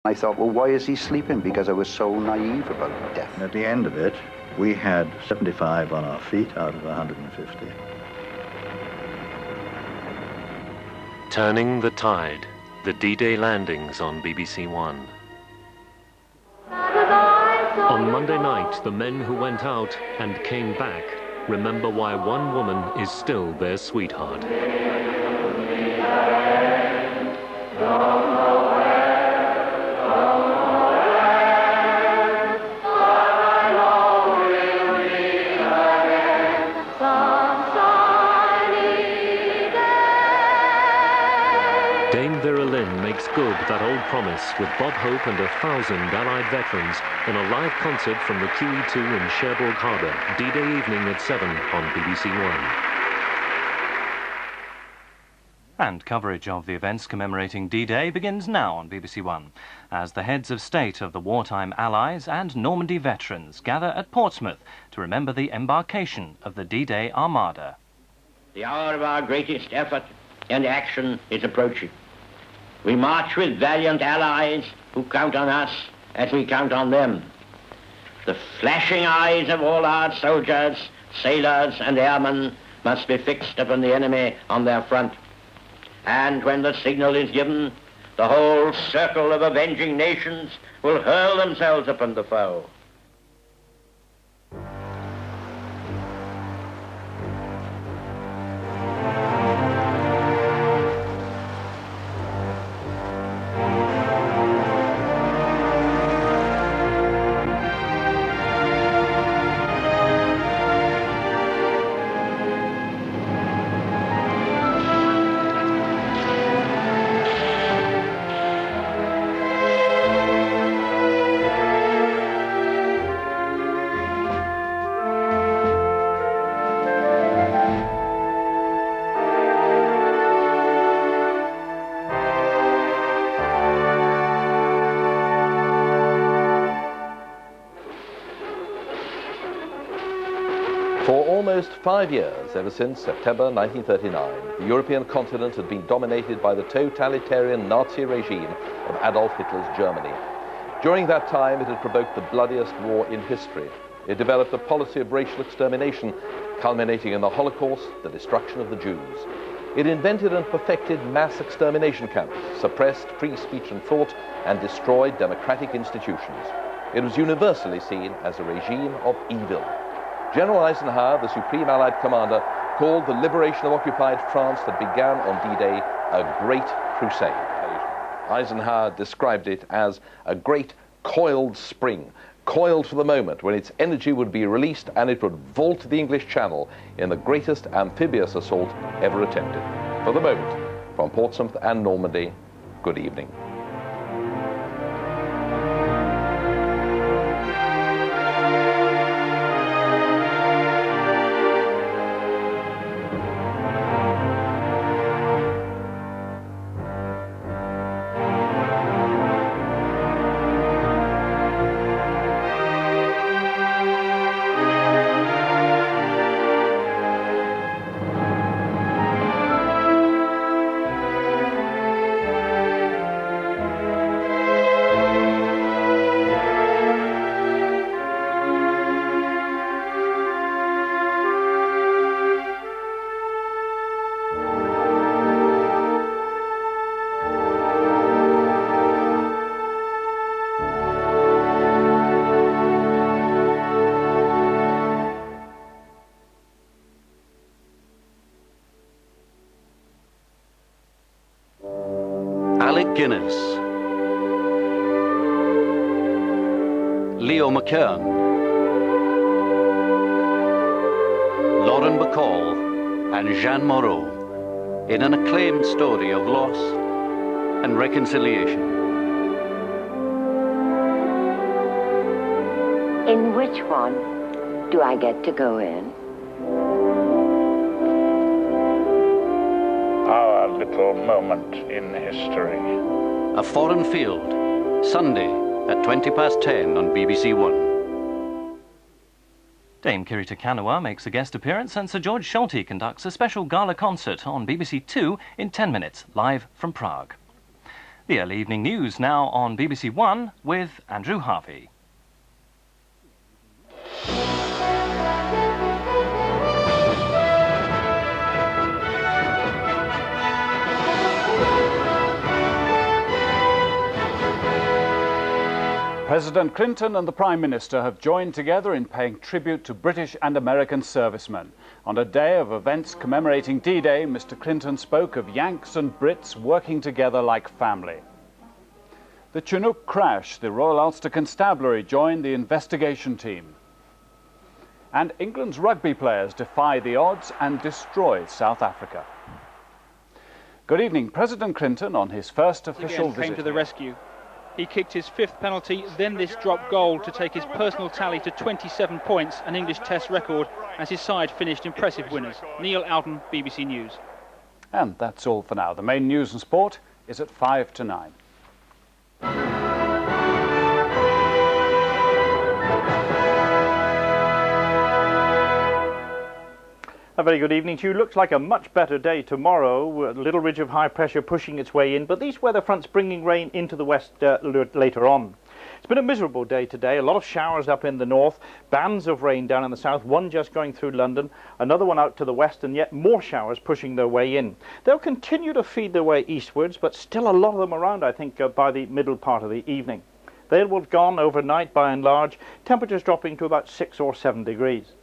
I thought, well, why is he sleeping? Because I was so naive about death. And at the end of it, we had 75 on our feet out of 150. Turning the Tide, the D-Day landings on BBC1. On Monday night, the men who went out and came back remember why one woman is still their sweetheart. Makes good that old promise with Bob Hope and 1,000 Allied veterans in a live concert from the QE2 in Cherbourg Harbour, D-Day evening at 7 on BBC1. And coverage of the events commemorating D-Day begins now on BBC1, as the heads of state of the wartime Allies and Normandy veterans gather at Portsmouth to remember the embarkation of the D-Day Armada. The hour of our greatest effort and action is approaching. We march with valiant allies who count on us as we count on them. The flashing eyes of all our soldiers, sailors and airmen must be fixed upon the enemy on their front. And when the signal is given, the whole circle of avenging nations will hurl themselves upon the foe. For almost 5 years, ever since September 1939, the European continent had been dominated by the totalitarian Nazi regime of Adolf Hitler's Germany. During that time, it had provoked the bloodiest war in history. It developed a policy of racial extermination, culminating in the Holocaust, the destruction of the Jews. It invented and perfected mass extermination camps, suppressed free speech and thought, and destroyed democratic institutions. It was universally seen as a regime of evil. General Eisenhower, the Supreme Allied Commander, called the liberation of occupied France that began on D-Day a great crusade. Eisenhower described it as a great coiled spring, coiled for the moment when its energy would be released and it would vault the English Channel in the greatest amphibious assault ever attempted. For the moment, from Portsmouth and Normandy, good evening. Guinness, Leo McKern, Lauren Bacall and Jeanne Moreau in an acclaimed story of loss and reconciliation. In which one do I get to go in? Our little moment in history. A Foreign Field, Sunday at 10:20 on BBC1. Dame Kirita Kanawa makes a guest appearance and Sir George Sholti conducts a special gala concert on BBC2 in 10 minutes, live from Prague. The early evening news now on BBC1 with Andrew Harvey. President Clinton and the Prime Minister have joined together in paying tribute to British and American servicemen. On a day of events commemorating D-Day, Mr. Clinton spoke of Yanks and Brits working together like family. The Chinook crash, the Royal Ulster Constabulary joined the investigation team. And England's rugby players defy the odds and destroy South Africa. Good evening. President Clinton, on his first official visit, came to the rescue. He kicked his 5th penalty, then this drop goal to take his personal tally to 27 points, an English Test record, as his side finished impressive winners. Neil Alden, BBC News. And that's all for now. The main news and sport is at 5 to 9. A very good evening to you. Looks like a much better day tomorrow. A little ridge of high pressure pushing its way in, but these weather fronts bringing rain into the west later on. It's been a miserable day today. A lot of showers up in the north, bands of rain down in the south, one just going through London, another one out to the west, and yet more showers pushing their way in. They'll continue to feed their way eastwards, but still a lot of them around, I think, by the middle part of the evening. They will have gone overnight by and large, temperatures dropping to about 6 or 7 degrees.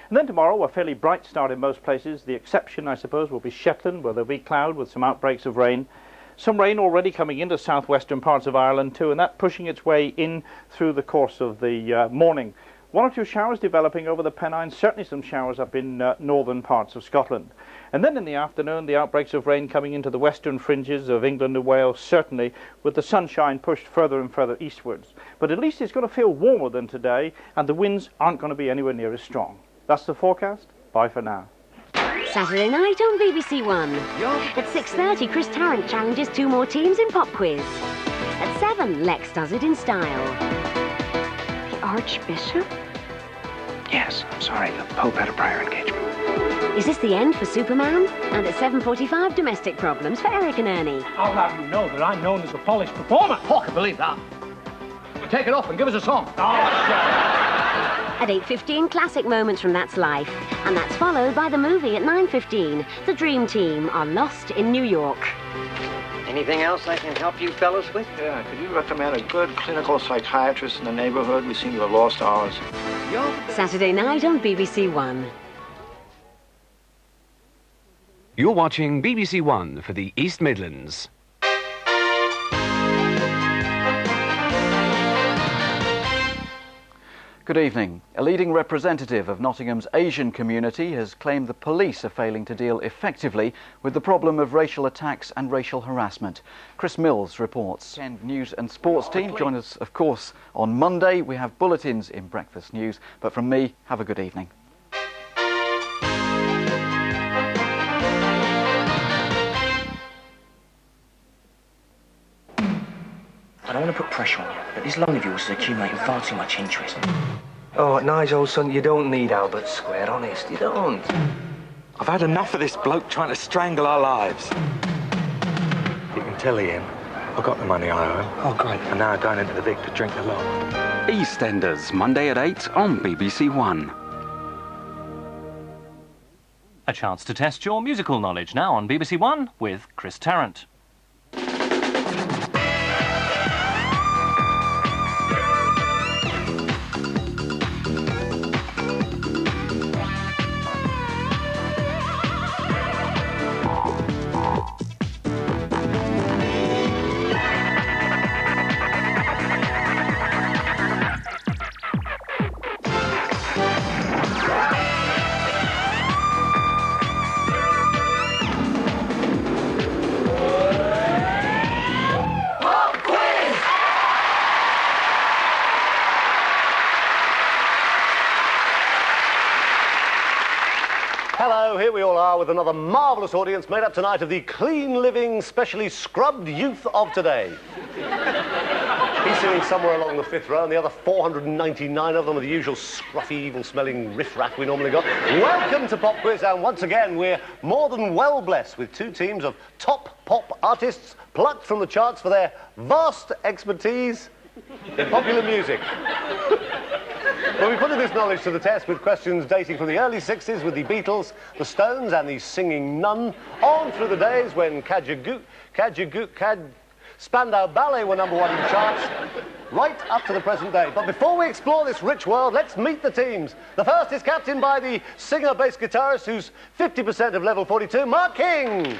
And then tomorrow, a fairly bright start in most places. The exception, I suppose, will be Shetland, where there'll be cloud with some outbreaks of rain. Some rain already coming into southwestern parts of Ireland too, and that pushing its way in through the course of the morning. 1 or 2 showers developing over the Pennines, certainly some showers up in northern parts of Scotland. And then in the afternoon, the outbreaks of rain coming into the western fringes of England and Wales, certainly, with the sunshine pushed further and further eastwards. But at least it's going to feel warmer than today, and the winds aren't going to be anywhere near as strong. That's the forecast. Bye for now. Saturday night on BBC1. At 6:30, Chris Tarrant challenges 2 more teams in pop quiz. At 7, Lex does it in style. The Archbishop? Yes, I'm sorry. The Pope had a prior engagement. Is this the end for Superman? And at 7:45, domestic problems for Eric and Ernie. I'll have you know that I'm known as a polished performer. Oh, I can believe that. Take it off and give us a song. At 8:15, classic moments from That's Life. And that's followed by the movie at 9:15. The Dream Team are lost in New York. Anything else I can help you fellas with? Yeah, could you recommend a good clinical psychiatrist in the neighborhood? We seem to have lost ours. Saturday night on BBC1. You're watching BBC1 for the East Midlands. Good evening. A leading representative of Nottingham's Asian community has claimed the police are failing to deal effectively with the problem of racial attacks and racial harassment. Chris Mills reports. News and sports team join us, of course, on Monday. We have bulletins in Breakfast News, but from me, have a good evening. I don't want to put pressure on you, but this loan of yours is accumulating far too much interest. Oh, Nigel, son, you don't need Albert Square, honest, you don't. I've had enough of this bloke trying to strangle our lives. You can tell Ian, I got the money I owe him. Oh, great. And now I'm going into the Vic to drink the lot. EastEnders, Monday at 8 on BBC1. A chance to test your musical knowledge now on BBC1 with Chris Tarrant. Hello, here we all are with another marvellous audience made up tonight of the clean-living, specially scrubbed youth of today. He's sitting somewhere along the 5th row, and the other 499 of them are the usual scruffy, evil-smelling riff-raff we normally got. Welcome to Pop Quiz, and once again, we're more than well blessed with two teams of top pop artists plucked from the charts for their vast expertise in popular music. We'll be putting this knowledge to the test with questions dating from the early 60s with the Beatles, the Stones and the Singing Nun, on through the days when Spandau Ballet were #1 in the charts, right up to the present day. But before we explore this rich world, let's meet the teams. The first is captained by the singer-bass guitarist who's 50% of level 42, Mark King.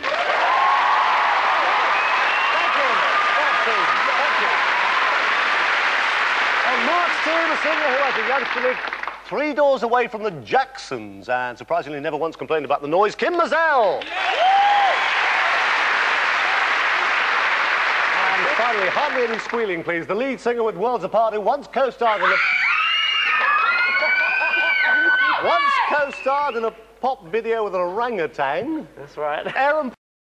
Mark's team, a singer who has a youngster live 3 doors away from the Jacksons and surprisingly never once complained about the noise, Kim Mazel. And finally, hardly any squealing, please, the lead singer with Worlds Apart who once co-starred in a pop video with an orangutan. That's right. Aaron